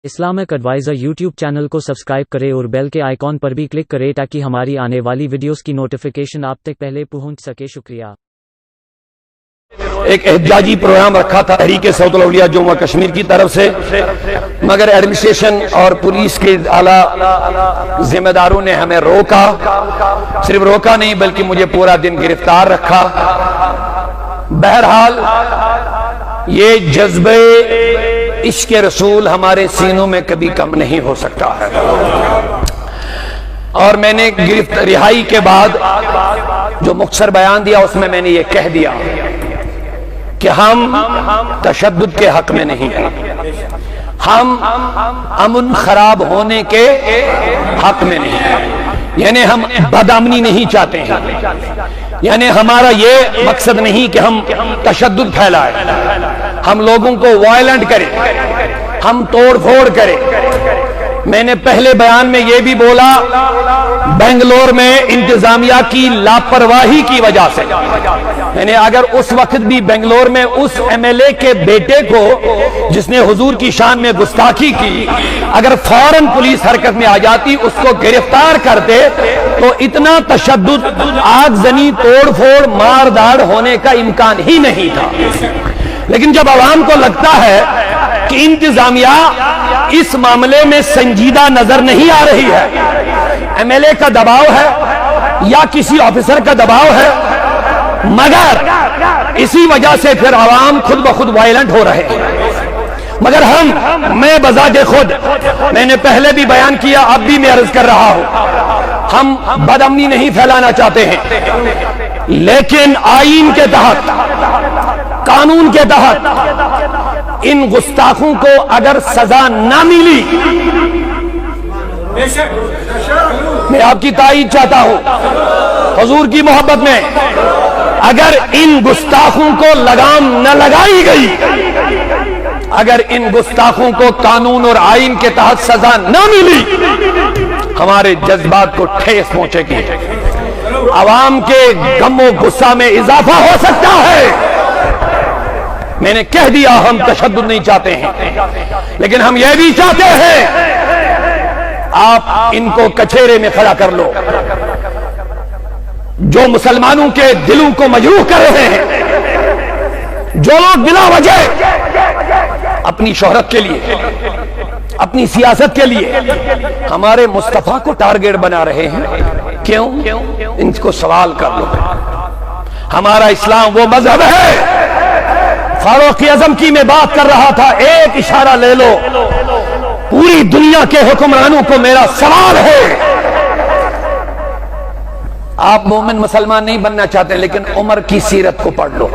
Islamic adviser YouTube channel को subscribe करें और बेल के आइकॉन पर भी क्लिक करें ताकि हमारी आने वाली वीडियोस की नोटिफिकेशन आप तक पहले पहुंच सके। शुक्रिया। एक एहतजाजी प्रोग्राम रखा था तहरीक सऊद अल-औलिया जम्मू कश्मीर की तरफ से, मगर एडमिनिस्ट्रेशन और पुलिस के आला जिम्मेदारों ने हमें रोका। सिर्फ रोका नहीं बल्कि मुझे पूरा दिन गिरफ्तार रखा। बहरहाल ये जज्बे इश्क रसूल हमारे सीनों में कभी कम नहीं हो सकता है। और मैंने रिहाई के बाद जो मुख्तसर बयान दिया उसमें मैंने ये कह दिया कि हम तशद्दुद के हक में नहीं हैं, हम अमन खराब होने के हक में नहीं हैं, यानी हम बदअमनी नहीं चाहते हैं, यानी हमारा ये मकसद नहीं कि हम तशद्दुद फैलाएं, हम लोगों को वायलेंट करें, हम तोड़ फोड़ करें। मैंने पहले बयान में यह भी बोला, बेंगलोर में इंतजामिया की लापरवाही की वजह से, यानी अगर उस वक्त भी बेंगलोर में उस एमएलए के बेटे को जिसने हुजूर की शान में गुस्ताखी की, अगर फौरन पुलिस हरकत में आ जाती, उसको गिरफ्तार करते, तो इतना तशद्दुद, आगजनी, तोड़ फोड़, मार दाड़ होने का इम्कान ही नहीं था। लेकिन जब आवाम को लगता है कि इंतजामिया इस मामले में संजीदा नजर नहीं आ रही है, एमएलए का दबाव है या किसी ऑफिसर का दबाव है, मगर इसी वजह से फिर आवाम खुद ब खुद वायलेंट हो रहे हैं। मगर मैं बजाते खुद, मैंने पहले भी बयान किया, अब भी मैं अर्ज कर रहा हूं, हम बदअमनी नहीं फैलाना चाहते हैं, लेकिन आईन के तहत, कानून के तहत इन गुस्ताखों को अगर सजा ना मिली, मैं आपकी ताईद चाहता हूं हुजूर की मोहब्बत में, अगर इन गुस्ताखों को लगाम न लगाई गई, अगर इन गुस्ताखों को कानून और आईन के तहत सजा न मिली, हमारे जज्बात को ठेस पहुंचेगी, आवाम के गमो गुस्सा में इजाफा हो सकता है। मैंने कह दिया हम तशद्दुद नहीं चाहते हैं, लेकिन हम यह भी चाहते हैं आप इनको कचहरे में खड़ा कर लो। जो मुसलमानों के दिलों को मजरूह कर रहे हैं, जो लोग बिना वजह अपनी शोहरत के लिए, अपनी सियासत के लिए हमारे मुस्तफा को टारगेट बना रहे हैं, क्यों? इनको सवाल कर लो। हमारा इस्लाम वो मजहब है, फारूक आजम की मैं बात कर रहा था, एक इशारा ले लो, पूरी दुनिया के हुक्मरानों को मेरा सवाल है। आप मोमिन मुसलमान नहीं बनना चाहते, लेकिन उमर की सीरत को पढ़ लो।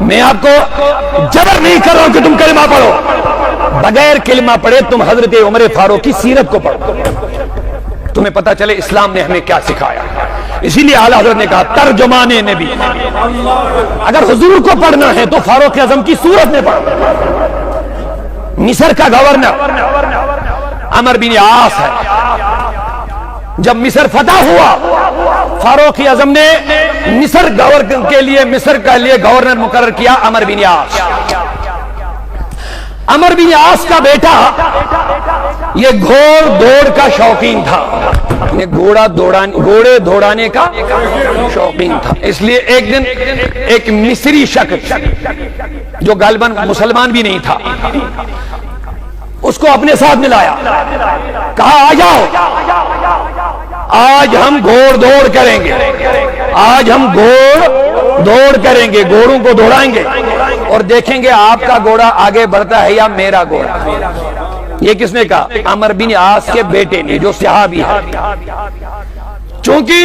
मैं आपको जबर नहीं कर रहा हूं कि तुम कलिमा पढ़ो, बगैर कलिमा पढ़े तुम हजरत उमर फारूक की सीरत को पढ़ो, तुम्हें पता चले इस्लाम ने हमें क्या सिखाया। इसीलिए आला हज़रत ने कहा तर्जुमाने नबी, अगर हुजूर को पढ़ना है तो फारूक आजम की सूरत में पढ़ो। मिस्र का गवर्नर अमर बिन आस है, जब मिस्र फतह हुआ, फारूक आजम ने मिस्र गवर्नर के लिए, मिस्र के लिए गवर्नर मुकर्रर किया अमर बिन आस। अमर बिन आस का बेटा ये घोड़ दौड़ का शौकीन था, ये घोड़े दौड़ाने का शौकीन था। इसलिए एक दिन एक मिस्री शख्स जो गालिबन मुसलमान भी नहीं था, उसको अपने साथ मिलाया, कहा आ जाओ, आज हम घोड़ दौड़ करेंगे, आज हम घोड़ दौड़ करेंगे, घोड़ों को दौड़ाएंगे और देखेंगे आपका घोड़ा आगे बढ़ता है या मेरा घोड़ा। ये किसने कहा? अमर बिन आस के बेटे ने, जो सहाबी है। चूंकि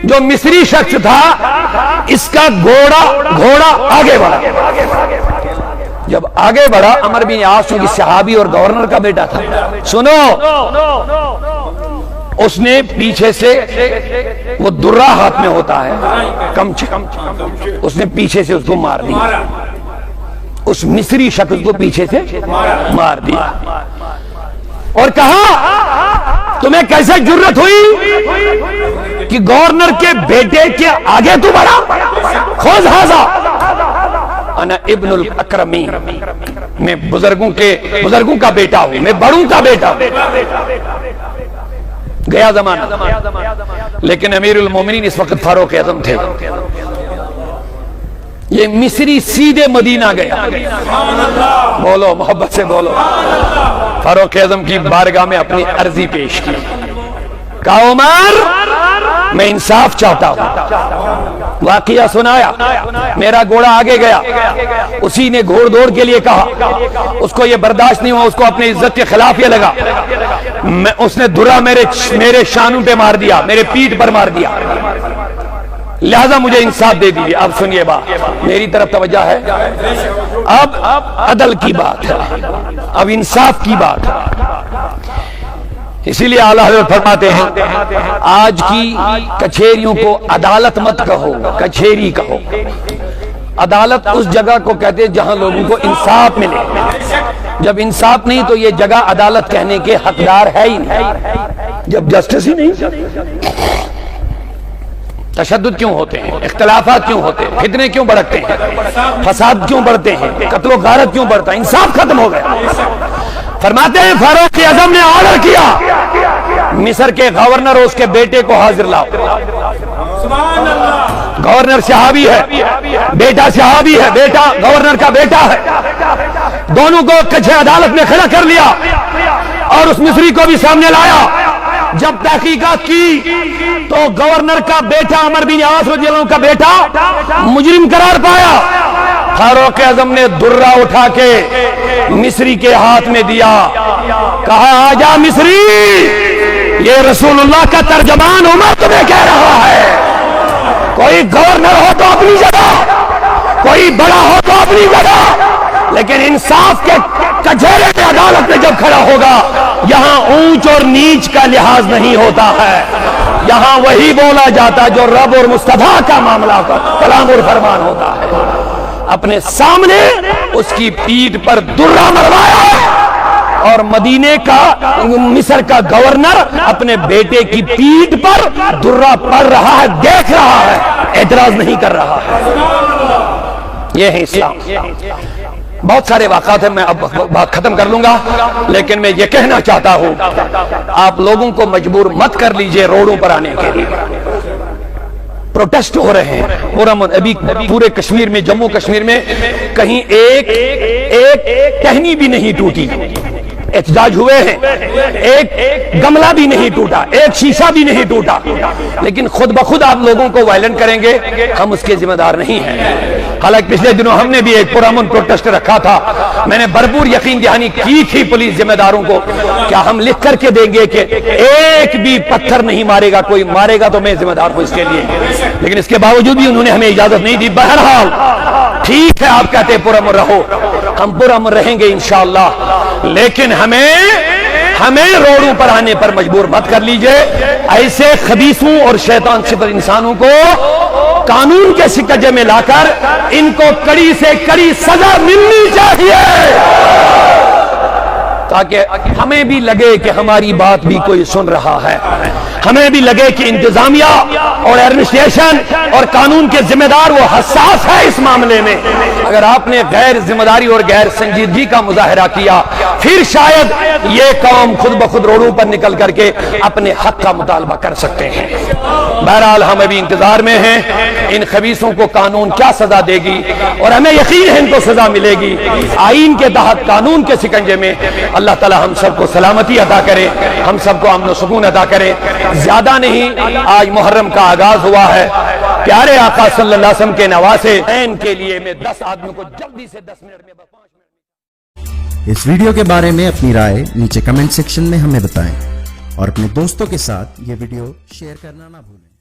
जो मिस्री शख्स था, इसका घोड़ा आगे बढ़ा, जब आगे बढ़ा, अमर बिन आस चूंकि सहाबी और गवर्नर का बेटा था, सुनो, उसने पीछे से, वो दुर्रा हाथ में होता है, कमचे, उसने पीछे से उसको मार दिया, उस मिस्री शख्स को पीछे से मार दिया और कहा तुम्हें कैसे जुर्रत हुई कि गवर्नर के बेटे के आगे तू बढ़ा? खोज हाजा, अना इब्नुल अक्रमी, मैं बुजुर्गों का बेटा हूं, मैं बड़ों का बेटा हूं। गया जमाना, लेकिन अमीरुल मोमिनीन इस वक्त फारूक आज़म थे। ये मिस्री सीधे मदीना गया। बोलो, मोहब्बत से बोलो। फारूक आज़म की बारगाह में अपनी अर्जी पेश की। कहा उमर, मैं इंसाफ चाहता हूं। वाकया सुनाया, मेरा घोड़ा आगे गया, उसी ने घोड़ दौड़ के लिए कहा, उसको ये बर्दाश्त नहीं हुआ, उसको अपनी इज्जत के खिलाफ ये लगा, उसने धुरा मेरे शानों पे मार दिया, मेरे पीठ पर मार दिया, लिहाजा मुझे इंसाफ दे दीजिए। अब सुनिए बात, मेरी तरफ तवज्जो है। अब अदल की बात है, अब इंसाफ की बात है। इसीलिए आला हज़रत फरमाते हैं, आज की कचहरियों को अदालत मत कहो, कचहरी कहो। अदालत उस जगह को कहते हैं जहां लोगों को इंसाफ मिले। जब इंसाफ नहीं तो ये जगह अदालत कहने के हकदार है ही नहीं। जब जस्टिस ही नहीं, तशद्दुद क्यों होते हैं, इख्तिलाफात क्यों होते हैं, फितने क्यों भड़कते हैं, फसाद क्यों बढ़ते हैं, कत्लो गारत क्यों बढ़ता है, इंसाफ खत्म हो गया। फरमाते हैं फारूक आज़म ने ऑर्डर किया, मिस्र के गवर्नर और उसके बेटे को हाजिर लाओ। गवर्नर सहाबी है, बेटा सहाबी है, बेटा गवर्नर का बेटा है। दोनों को कच्चे अदालत में खड़ा कर लिया और उस मिस्री को भी सामने लाया। जब तहकीकात की तो गवर्नर का बेटा अमर बिन आस रज़ियल्लाहु का बेटा मुजरिम करार पाया। फारूक आज़म ने दुर्रा उठा के मिस्री के हाथ में दिया, कहा आजा मिस्री, ये रसूलुल्लाह का तर्जमान उमर तुम्हें कह रहा है। कोई गवर्नर हो तो अपनी जगह, कोई बड़ा हो तो अपनी जगह, लेकिन इंसाफ के कचहरे में अदालत में जब खड़ा होगा, यहां ऊंच और नीच का लिहाज नहीं होता है। यहां वही बोला जाता जो रब और मुस्तफा का मामला का कलाम और फरमान होता है। अपने सामने उसकी पीठ पर दुर्रा मरवाया और मदीने का मिस्र का गवर्नर अपने बेटे की पीठ पर दुर्रा पड़ रहा है, देख रहा है, एतराज नहीं कर रहा है। यह है इस्लाम। बहुत सारे वाक़ात हैं, मैं अब बात खत्म कर लूंगा, लेकिन मैं ये कहना चाहता हूं, आप लोगों को मजबूर मत कर लीजिए रोडों पर आने के लिए। प्रोटेस्ट हो रहे हैं पूरा, अभी पूरे कश्मीर में, जम्मू कश्मीर में कहीं एक टहनी भी नहीं टूटी, एहतजाज हुए हैं, एक गमला भी नहीं टूटा, एक शीशा भी नहीं टूटा, लेकिन खुद ब खुद आप लोगों को वायलेंट करेंगे, हम उसके जिम्मेदार नहीं हैं। हालांकि पिछले दिनों हमने भी एक पुरअमन प्रोटेस्ट रखा था, मैंने भरपूर यकीन दहानी की थी पुलिस जिम्मेदारों को, क्या हम लिख करके देंगे कि एक भी पत्थर नहीं मारेगा, कोई मारेगा तो मैं जिम्मेदार हूं इसके लिए, लेकिन इसके बावजूद भी उन्होंने हमें इजाजत नहीं दी। बहरहाल ठीक है, आप कहते हैं पुरअमन रहो, हम पुरअमन रहेंगे इंशाअल्लाह, लेकिन हमें रोडों पर आने पर मजबूर मत कर लीजिए। ऐसे खबीसों और शैतान सिफर इंसानों को कानून के शिकंजे में लाकर इनको कड़ी से कड़ी सजा मिलनी चाहिए, ताकि हमें भी लगे कि हमारी बात भी कोई सुन रहा है, हमें भी लगे कि इंतजामिया और एडमिनिस्ट्रेशन और कानून के जिम्मेदार वो हसास है इस मामले में। अगर आपने गैर जिम्मेदारी और गैर संजीदगी का मुजाहरा किया, फिर शायद ये कौम खुद ब खुद रोडों पर निकल करके अपने हक का मुतालबा कर सकते हैं। बहरहाल हम अभी इंतजार में हैं, इन खबीसों को कानून क्या सजा देगी, और हमें यकीन है इनको सजा मिलेगी। आईन के तहत कानून के शिकंजे में अल्लाह ताला हम सबको सलामती अता करे, हम सबको अमन व सुकून अता करे। ज्यादा नहीं, आज मुहर्रम का आगाज हुआ है, प्यारे आका सल्लल्लाहु अलैहि वसल्लम के नवासे के लिए मैं 10 आदमियों को जल्दी से 10 मिनट में 5 मिनट। इस वीडियो के बारे में अपनी राय नीचे कमेंट सेक्शन में हमें बताएं और अपने दोस्तों के साथ ये वीडियो शेयर करना ना भूलें।